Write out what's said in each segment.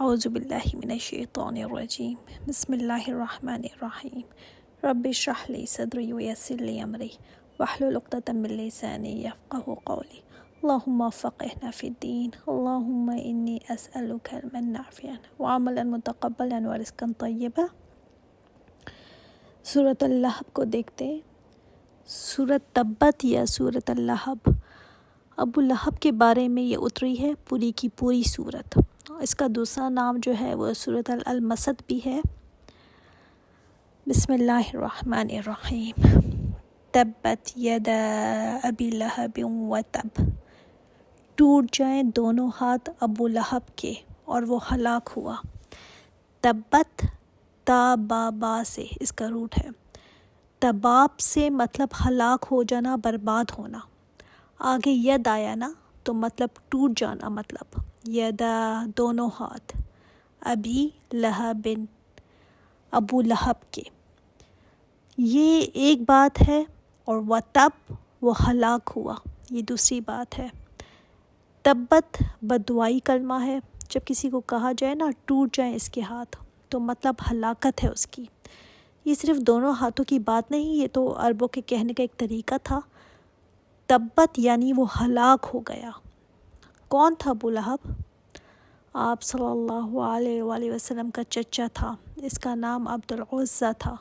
اعوذ باللہ من الشیطان الرجیم بسم اللہ الرحمن الرحیم رب اشرح لی صدری ویسر لی امری واحلل عقدۃ من لسانی یفقهوا قولی اللہم فقہنا فی الدین اللہم انی اسألک علما نافعا وعملا متقبلا ورزقا طیبا۔ سورۃ اللہب کو دیکھتے ہیں۔ سورۃ تبت یا سورۃ اللہب ابو لہب کے بارے میں یہ اتری ہے پوری کی پوری سورت۔ اس کا دوسرا نام جو ہے وہ سورۃ المسد بھی ہے۔ بسم اللہ الرحمن الرحیم۔ تبت یدا ابی لہب وتب، ٹوٹ جائیں دونوں ہاتھ ابو لہب کے اور وہ ہلاک ہوا۔ تبت تا با با سے اس کا روٹ ہے۔ تباب سے مطلب ہلاک ہو جانا، برباد ہونا۔ آگے ید آیا نا تو مطلب ٹوٹ جانا، مطلب یدا دونوں ہاتھ، ابی لہب ابو لہب کے، یہ ایک بات ہے، اور وہ تب وہ ہلاک ہوا، یہ دوسری بات ہے۔ تبت بددعائی کلمہ ہے، جب کسی کو کہا جائے نا ٹوٹ جائیں اس کے ہاتھ تو مطلب ہلاکت ہے اس کی۔ یہ صرف دونوں ہاتھوں کی بات نہیں، یہ تو عربوں کے کہنے کا ایک طریقہ تھا۔ تبت یعنی وہ ہلاک ہو گیا۔ کون تھا ابو لہب؟ آپ صلی اللہ علیہ وآلہ وسلم کا چچا تھا۔ اس کا نام عبد العزیٰ تھا۔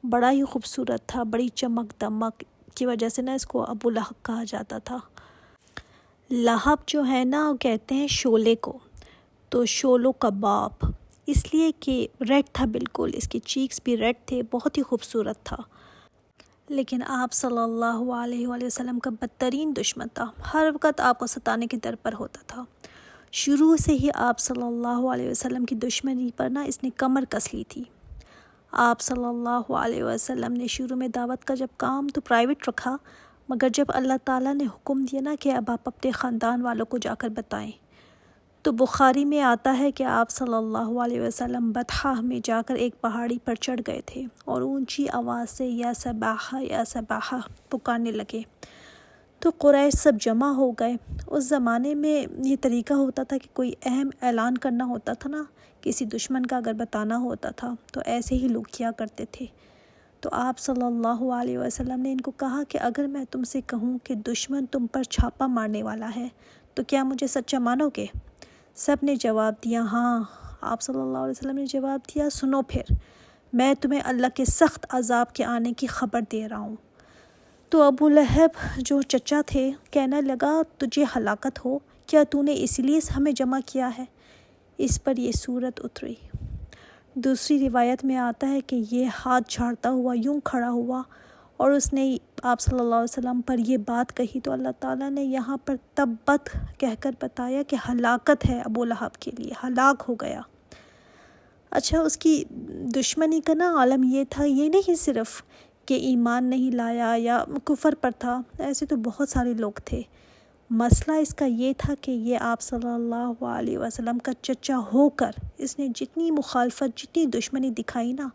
بڑا ہی خوبصورت تھا، بڑی چمک دمک کی وجہ سے نا اس کو ابو لہب کہا جاتا تھا۔ لہب جو ہے نا وہ کہتے ہیں شعلے کو، تو شعلوں کا باپ، اس لیے کہ ریڈ تھا بالکل، اس کے چیکس بھی ریڈ تھے، بہت ہی خوبصورت تھا۔ لیکن آپ صلی اللہ علیہ وآلہ وسلم کا بدترین دشمن تھا، ہر وقت آپ کو ستانے کی در پر ہوتا تھا۔ شروع سے ہی آپ صلی اللہ علیہ وسلم کی دشمنی پر نا اس نے کمر کس لی تھی۔ آپ صلی اللہ علیہ وسلم نے شروع میں دعوت کا جب کام تو پرائیویٹ رکھا، مگر جب اللہ تعالیٰ نے حکم دیا نا کہ اب آپ اپنے خاندان والوں کو جا کر بتائیں، تو بخاری میں آتا ہے کہ آپ صلی اللہ علیہ وسلم بطحہ میں جا کر ایک پہاڑی پر چڑھ گئے تھے اور اونچی آواز سے یا سباحہ یا سباحہ پکارنے لگے، تو قریش سب جمع ہو گئے۔ اس زمانے میں یہ طریقہ ہوتا تھا کہ کوئی اہم اعلان کرنا ہوتا تھا نا، کسی دشمن کا اگر بتانا ہوتا تھا تو ایسے ہی لوگ کیا کرتے تھے۔ تو آپ صلی اللہ علیہ وسلم نے ان کو کہا کہ اگر میں تم سے کہوں کہ دشمن تم پر چھاپا مارنے والا ہے تو کیا مجھے سچا مانو گے؟ سب نے جواب دیا ہاں۔ آپ صلی اللہ علیہ وسلم نے جواب دیا سنو پھر، میں تمہیں اللہ کے سخت عذاب کے آنے کی خبر دے رہا ہوں۔ تو ابو لہب جو چچا تھے کہنے لگا تجھے ہلاکت ہو، کیا تو نے اسی لیے ہمیں جمع کیا ہے؟ اس پر یہ سورت اتری۔ دوسری روایت میں آتا ہے کہ یہ ہاتھ جھاڑتا ہوا یوں کھڑا ہوا اور اس نے آپ صلی اللہ علیہ وسلم پر یہ بات کہی تو اللہ تعالیٰ نے یہاں پر تبت کہہ کر بتایا کہ ہلاکت ہے ابو لہب کے لیے، ہلاک ہو گیا۔ اچھا، اس کی دشمنی کا نا عالم یہ تھا، یہ نہیں صرف کہ ایمان نہیں لایا یا کفر پر تھا، ایسے تو بہت سارے لوگ تھے۔ مسئلہ اس کا یہ تھا کہ یہ آپ صلی اللہ علیہ وسلم کا چچا ہو کر اس نے جتنی مخالفت، جتنی دشمنی دکھائی نا،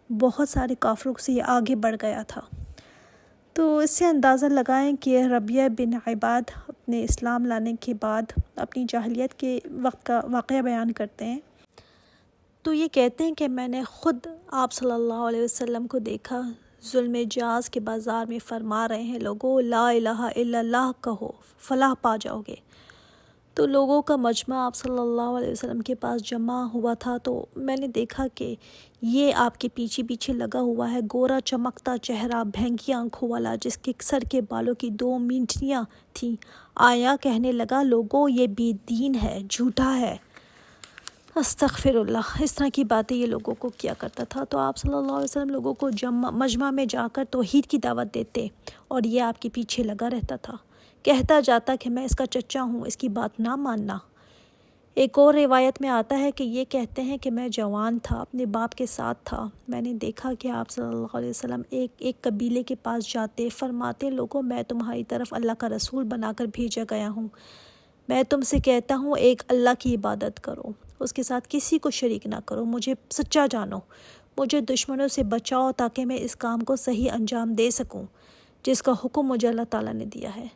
بہت سارے کافروں سے یہ آگے بڑھ گیا تھا۔ تو اس سے اندازہ لگائیں کہ ربیہ بن عباد اپنے اسلام لانے کے بعد اپنی جاہلیت کے وقت کا واقعہ بیان کرتے ہیں۔ تو یہ کہتے ہیں کہ میں نے خود آپ صلی اللہ علیہ وسلم کو دیکھا، ظلم جاز کے بازار میں فرما رہے ہیں لوگوں لا الہ الا اللہ کہو فلاح پا جاؤ گے۔ تو لوگوں کا مجمع آپ صلی اللہ علیہ وسلم کے پاس جمع ہوا تھا، تو میں نے دیکھا کہ یہ آپ کے پیچھے پیچھے لگا ہوا ہے، گورا چمکتا چہرہ، بھینگی آنکھوں والا، جس کے سر کے بالوں کی 2 مینچنیاں تھیں، آیا کہنے لگا لوگوں یہ بے دین ہے، جھوٹا ہے۔ استغفر اللہ، اس طرح کی باتیں یہ لوگوں کو کیا کرتا تھا۔ تو آپ صلی اللہ علیہ وسلم لوگوں کو مجمع میں جا کر توحید کی دعوت دیتے اور یہ آپ کے پیچھے لگا رہتا تھا، کہتا جاتا کہ میں اس کا چچا ہوں، اس کی بات نہ ماننا۔ ایک اور روایت میں آتا ہے کہ یہ کہتے ہیں کہ میں جوان تھا، اپنے باپ کے ساتھ تھا، میں نے دیکھا کہ آپ صلی اللہ علیہ وسلم ایک قبیلے کے پاس جاتے، فرماتے لوگوں میں تمہاری طرف اللہ کا رسول بنا کر بھیجا گیا ہوں، میں تم سے کہتا ہوں ایک اللہ کی عبادت کرو، اس کے ساتھ کسی کو شریک نہ کرو، مجھے سچا جانو، مجھے دشمنوں سے بچاؤ تاکہ میں اس کام کو صحیح انجام دے سکوں جس کا حکم مجھے اللہ تعالیٰ نے دیا ہے۔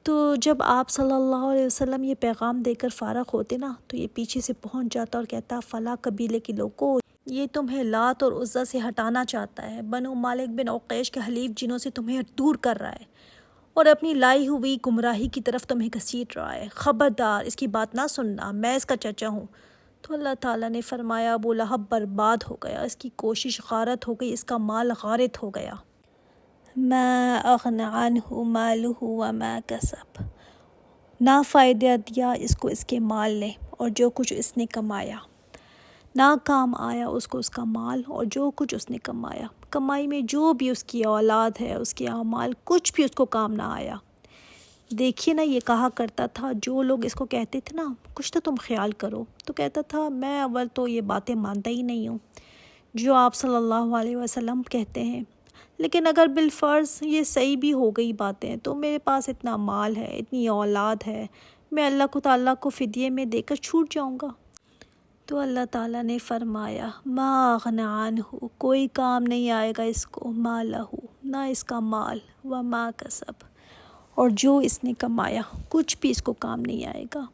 تو جب آپ صلی اللہ علیہ وسلم یہ پیغام دے کر فارغ ہوتے نا تو یہ پیچھے سے پہنچ جاتا اور کہتا فلاں قبیلے کے لوگوں یہ تمہیں لات اور عزا سے ہٹانا چاہتا ہے، بنو مالک بن عقیش کے حلیف جنوں سے تمہیں دور کر رہا ہے اور اپنی لائی ہوئی گمراہی کی طرف تمہیں گھسیٹ رہا ہے، خبردار اس کی بات نہ سننا، میں اس کا چچا ہوں۔ تو اللہ تعالیٰ نے فرمایا ابو لہب برباد ہو گیا، اس کی کوشش غارت ہو گئی، اس کا مال غارت ہو گیا۔ ما اغنى عنہ مالہ وما کسب، نہ فائدہ دیا اس کو اس کے مال نے اور جو کچھ اس نے کمایا، نہ کام آیا اس کو اس کا مال اور جو کچھ اس نے کمایا، کمائی میں جو بھی اس کی اولاد ہے، اس کے اعمال، کچھ بھی اس کو کام نہ آیا۔ دیکھیے نا، یہ کہا کرتا تھا، جو لوگ اس کو کہتے تھے نا کچھ تو تم خیال کرو، تو کہتا تھا میں اول تو یہ باتیں مانتا ہی نہیں ہوں جو آپ صلی اللہ علیہ وسلم کہتے ہیں، لیکن اگر بالفرض یہ صحیح بھی ہو گئی باتیں تو میرے پاس اتنا مال ہے، اتنی اولاد ہے، میں اللہ تعالیٰ کو فدیے میں دے کر چھوٹ جاؤں گا۔ تو اللہ تعالیٰ نے فرمایا ما اغنى عنہ، کوئی کام نہیں آئے گا اس کو، مالہ، نہ اس کا مال، وما کسب، اور جو اس نے کمایا کچھ بھی اس کو کام نہیں آئے گا۔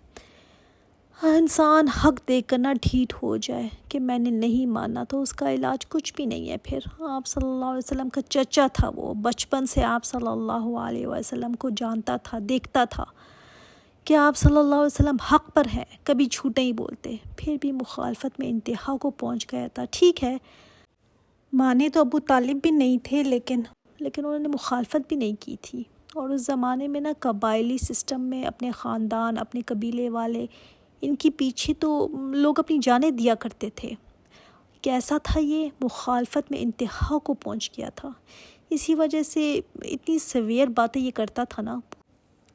انسان حق دے کر نہ ڈھیٹ ہو جائے کہ میں نے نہیں مانا تو اس کا علاج کچھ بھی نہیں ہے۔ پھر آپ صلی اللہ علیہ وسلم کا چچا تھا، وہ بچپن سے آپ صلی اللہ علیہ وسلم کو جانتا تھا، دیکھتا تھا کہ آپ صلی اللہ علیہ وسلم حق پر ہیں، کبھی جھوٹ نہیں بولتے، پھر بھی مخالفت میں انتہا کو پہنچ گیا تھا۔ ٹھیک ہے، مانے تو ابو طالب بھی نہیں تھے، لیکن انہوں نے مخالفت بھی نہیں کی تھی۔ اور اس زمانے میں نا قبائلی سسٹم میں اپنے خاندان، اپنے قبیلے والے، ان کے پیچھے تو لوگ اپنی جانیں دیا کرتے تھے۔ کیسا تھا یہ؟ مخالفت میں انتہا کو پہنچ گیا تھا، اسی وجہ سے اتنی سویر باتیں یہ کرتا تھا نا۔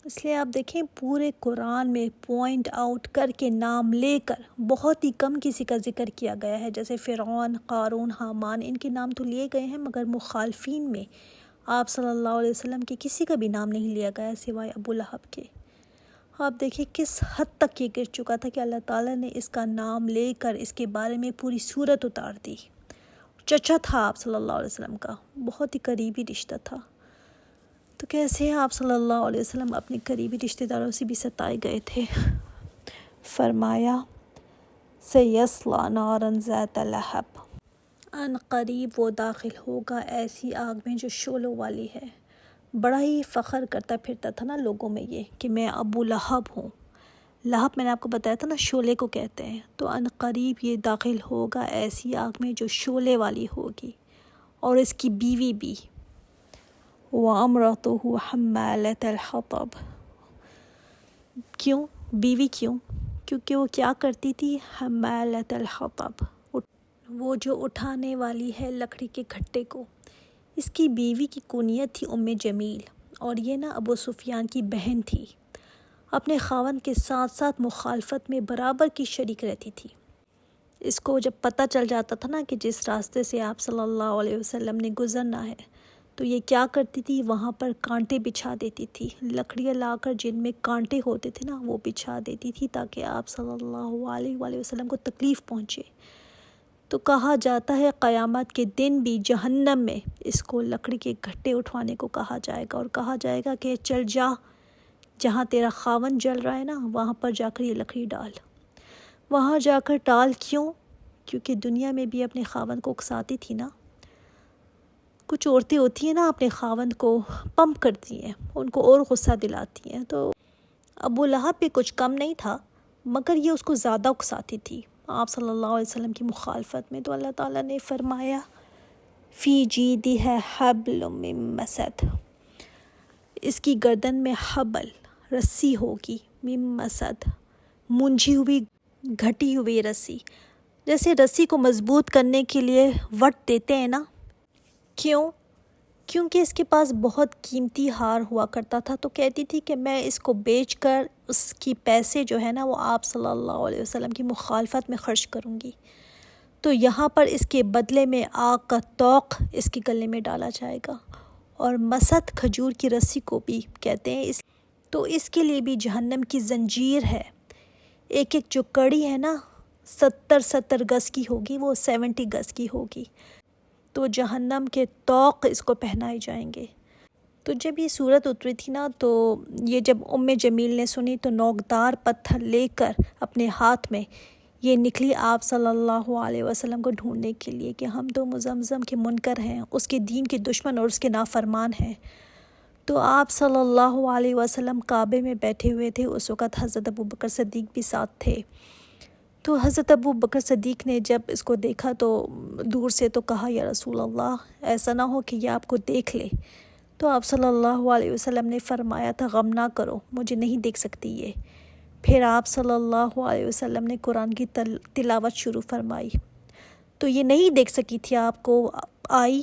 اس لیے آپ دیکھیں پورے قرآن میں پوائنٹ آؤٹ کر کے، نام لے کر، بہت ہی کم کسی کا ذکر کیا گیا ہے، جیسے فرعون، قارون، حامان، ان کے نام تو لیے گئے ہیں، مگر مخالفین میں آپ صلی اللہ علیہ وسلم کے کسی کا بھی نام نہیں لیا گیا سوائے ابو لہب کے۔ آپ دیکھیں کس حد تک یہ گر چکا تھا کہ اللہ تعالیٰ نے اس کا نام لے کر اس کے بارے میں پوری صورت اتار دی۔ چچا تھا آپ صلی اللہ علیہ وسلم کا، بہت ہی قریبی رشتہ تھا، تو کیسے آپ صلی اللہ علیہ وسلم اپنے قریبی رشتہ داروں سے بھی ستائے گئے تھے۔ فرمایا سیصلیٰ نارا ذات لہب، ان قریب وہ داخل ہوگا ایسی آگ میں جو شعلوں والی ہے۔ بڑا ہی فخر کرتا پھرتا تھا نا لوگوں میں یہ کہ میں ابو لہب ہوں۔ لہب میں نے آپ کو بتایا تھا نا شعلے کو کہتے ہیں، تو ان قریب یہ داخل ہوگا ایسی آگ میں جو شعلے والی ہوگی، اور اس کی بیوی بھی۔ وَامْرَأَتُهُ حَمَّالَةَ الْحَطَبِ، کیوں بیوی؟ کیوں؟ کیونکہ وہ کیا کرتی تھی؟ حَمَّالَةَ الْحَطَبِ، وہ جو اٹھانے والی ہے لکڑی کے گھٹے کو۔ اس کی بیوی کی کنیت تھی ام جمیل، اور یہ نا ابو سفیان کی بہن تھی، اپنے خاوند کے ساتھ ساتھ مخالفت میں برابر کی شریک رہتی تھی۔ اس کو جب پتہ چل جاتا تھا نا کہ جس راستے سے آپ صلی اللہ علیہ وسلم نے گزرنا ہے، تو یہ کیا کرتی تھی؟ وہاں پر کانٹے بچھا دیتی تھی، لکڑیاں لا کر جن میں کانٹے ہوتے تھے نا وہ بچھا دیتی تھی تاکہ آپ صلی اللہ علیہ وسلم کو تکلیف پہنچے۔ تو کہا جاتا ہے قیامت کے دن بھی جہنم میں اس کو لکڑی کے گھٹے اٹھوانے کو کہا جائے گا، اور کہا جائے گا کہ چل جا، جہاں تیرا خاوند جل رہا ہے نا وہاں پر جا کر یہ لکڑی ڈال، وہاں جا کر ڈال۔ کیوں؟ کیونکہ دنیا میں بھی اپنے خاوند کو اکساتی تھی نا۔ کچھ عورتیں ہوتی ہیں نا اپنے خاوند کو پمپ کرتی ہیں، ان کو اور غصہ دلاتی ہیں، تو ابو لہب بھی کچھ کم نہیں تھا، مگر یہ اس کو زیادہ اکساتی تھی آپ صلی اللہ علیہ وسلم کی مخالفت میں۔ تو اللہ تعالیٰ نے فرمایا فی جیدہا حبل من مسد، اس کی گردن میں حبل، رسی ہوگی، من مسد، منجھی ہوئی، گھٹی ہوئی رسی، جیسے رسی کو مضبوط کرنے کے لیے وٹ دیتے ہیں نا۔ کیوں؟ کیونکہ اس کے پاس بہت قیمتی ہار ہوا کرتا تھا، تو کہتی تھی کہ میں اس کو بیچ کر اس کی پیسے جو ہے نا وہ آپ صلی اللہ علیہ وسلم کی مخالفت میں خرچ کروں گی۔ تو یہاں پر اس کے بدلے میں آگ کا توق اس کے گلے میں ڈالا جائے گا، اور مسد کھجور کی رسی کو بھی کہتے ہیں، تو اس کے لیے بھی جہنم کی زنجیر ہے، ایک ایک جو کڑی ہے نا 70 گز کی ہوگی، وہ 70 گز کی ہوگی، تو جہنم کے توق اس کو پہنائے جائیں گے۔ تو جب یہ صورت اتری تھی نا، تو یہ جب جمیل نے سنی تو نوکدار پتھر لے کر اپنے ہاتھ میں یہ نکلی آپ صلی اللہ علیہ وسلم کو ڈھونڈنے کے لیے کہ ہم تو مزمزم کے منکر ہیں، اس کے دین کے دشمن اور اس کے نافرمان ہیں۔ تو آپ صلی اللہ علیہ وسلم کعبے میں بیٹھے ہوئے تھے، اس وقت حضرت ابوبکر صدیق بھی ساتھ تھے۔ تو حضرت ابوبکر صدیق نے جب اس کو دیکھا تو دور سے تو کہا یا رسول اللہ، ایسا نہ ہو کہ یہ آپ کو دیکھ لے۔ تو آپ صلی اللہ علیہ وسلم نے فرمایا تھا غم نہ کرو، مجھے نہیں دیکھ سکتی یہ۔ پھر آپ صلی اللہ علیہ وسلم نے قرآن کی تلاوت شروع فرمائی تو یہ نہیں دیکھ سکی تھی آپ کو، آئی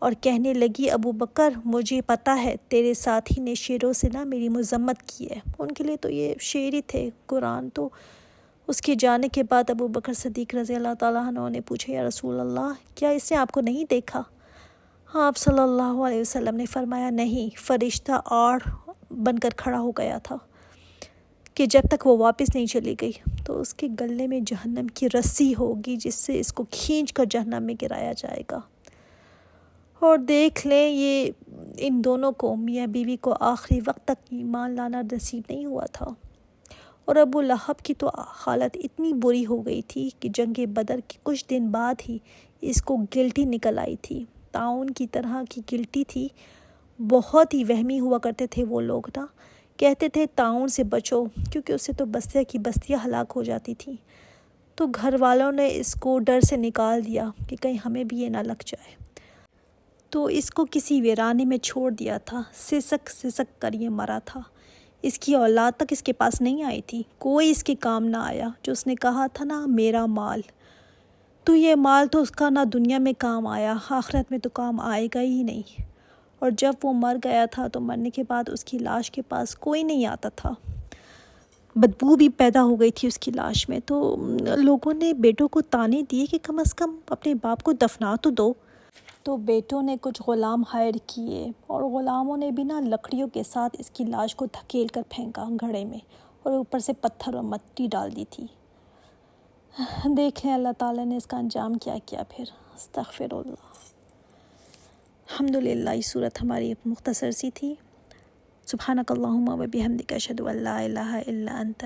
اور کہنے لگی ابوبکر مجھے پتہ ہے تیرے ساتھی نے شیروں سے نہ میری مذمت کی ہے۔ ان کے لیے تو یہ شعر ہی تھے قرآن۔ تو اس کے جانے کے بعد ابوبکر صدیق رضی اللہ تعالیٰ عنہ نے پوچھا یا رسول اللہ کیا اس نے آپ کو نہیں دیکھا؟ آپ صلی اللہ علیہ وسلم نے فرمایا نہیں، فرشتہ آڑ بن کر کھڑا ہو گیا تھا کہ جب تک وہ واپس نہیں چلی گئی تو اس کے گلے میں جہنم کی رسی ہوگی جس سے اس کو کھینچ کر جہنم میں گرایا جائے گا۔ اور دیکھ لیں یہ ان دونوں کو، میاں بیوی کو آخری وقت تک ایمان لانا نصیب نہیں ہوا تھا، اور ابو لہب کی تو حالت اتنی بری ہو گئی تھی کہ جنگ بدر کے کچھ دن بعد ہی اس کو گلٹی نکل آئی تھی، طاعون کی طرح کی گلٹی تھی۔ بہت ہی وہمی ہوا کرتے تھے وہ لوگ نا، کہتے تھے طاعون سے بچو کیونکہ اس سے تو بستیاں کی بستیاں ہلاک ہو جاتی تھیں۔ تو گھر والوں نے اس کو ڈر سے نکال دیا کہ کہیں ہمیں بھی یہ نہ لگ جائے، تو اس کو کسی ویرانے میں چھوڑ دیا تھا، سسک سسک کر یہ مرا تھا۔ اس کی اولاد تک اس کے پاس نہیں آئی تھی، کوئی اس کے کام نہ آیا۔ جو اس نے کہا تھا نا میرا مال، تو یہ مال تو اس کا نہ دنیا میں کام آیا، آخرت میں تو کام آئے گا ہی نہیں۔ اور جب وہ مر گیا تھا تو مرنے کے بعد اس کی لاش کے پاس کوئی نہیں آتا تھا، بدبو بھی پیدا ہو گئی تھی اس کی لاش میں۔ تو لوگوں نے بیٹوں کو طعنے دیے کہ کم از کم اپنے باپ کو دفنا تو دو۔ تو بیٹوں نے کچھ غلام ہائر کیے اور غلاموں نے بھی نا لکڑیوں کے ساتھ اس کی لاش کو دھکیل کر پھینکا گھڑے میں، اور اوپر سے پتھر اور مٹی ڈال دی تھی۔ دیکھ لیں اللہ تعالیٰ نے اس کا انجام کیا کیا پھر۔ استغفر اللہ۔ الحمدللہ یہ صورت ہماری مختصر سی تھی۔ سبحانک اللہم و بحمدک اشہد ان لا الہ الا انت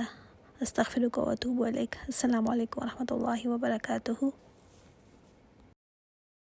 استغفرک و اتوب الیک۔ السلام علیکم و رحمۃ اللہ وبرکاتہ۔